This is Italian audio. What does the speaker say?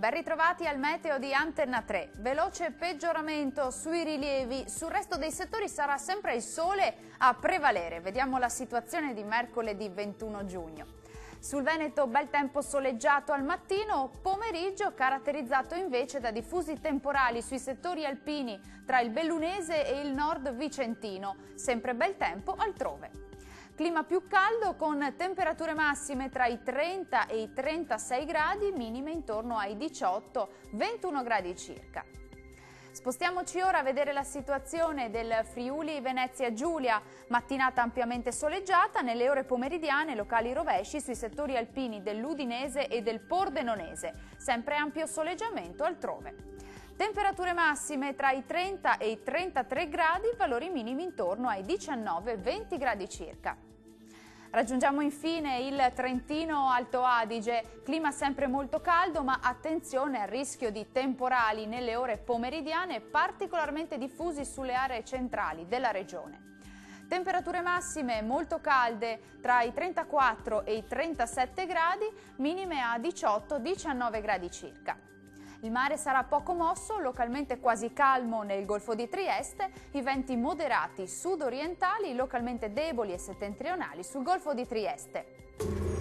Ben ritrovati al meteo di Antenna 3. Veloce peggioramento sui rilievi, sul resto dei settori sarà sempre il sole a prevalere. Vediamo la situazione di mercoledì 21 giugno. Sul Veneto bel tempo soleggiato al mattino, pomeriggio caratterizzato invece da diffusi temporali sui settori alpini tra il Bellunese e il nord vicentino, sempre bel tempo altrove. Clima più caldo con temperature massime tra i 30 e i 36 gradi, minime intorno ai 18-21 gradi circa. Spostiamoci ora a vedere la situazione del Friuli Venezia Giulia, mattinata ampiamente soleggiata, nelle ore pomeridiane locali rovesci sui settori alpini dell'Udinese e del Pordenonese, sempre ampio soleggiamento altrove. Temperature massime tra i 30 e i 33 gradi, valori minimi intorno ai 19-20 gradi circa. Raggiungiamo infine il Trentino Alto Adige, clima sempre molto caldo ma attenzione al rischio di temporali nelle ore pomeridiane particolarmente diffusi sulle aree centrali della regione. Temperature massime molto calde tra i 34 e i 37 gradi, minime a 18-19 gradi circa. Il mare sarà poco mosso, localmente quasi calmo nel Golfo di Trieste, i venti moderati sud-orientali, localmente deboli e settentrionali sul Golfo di Trieste.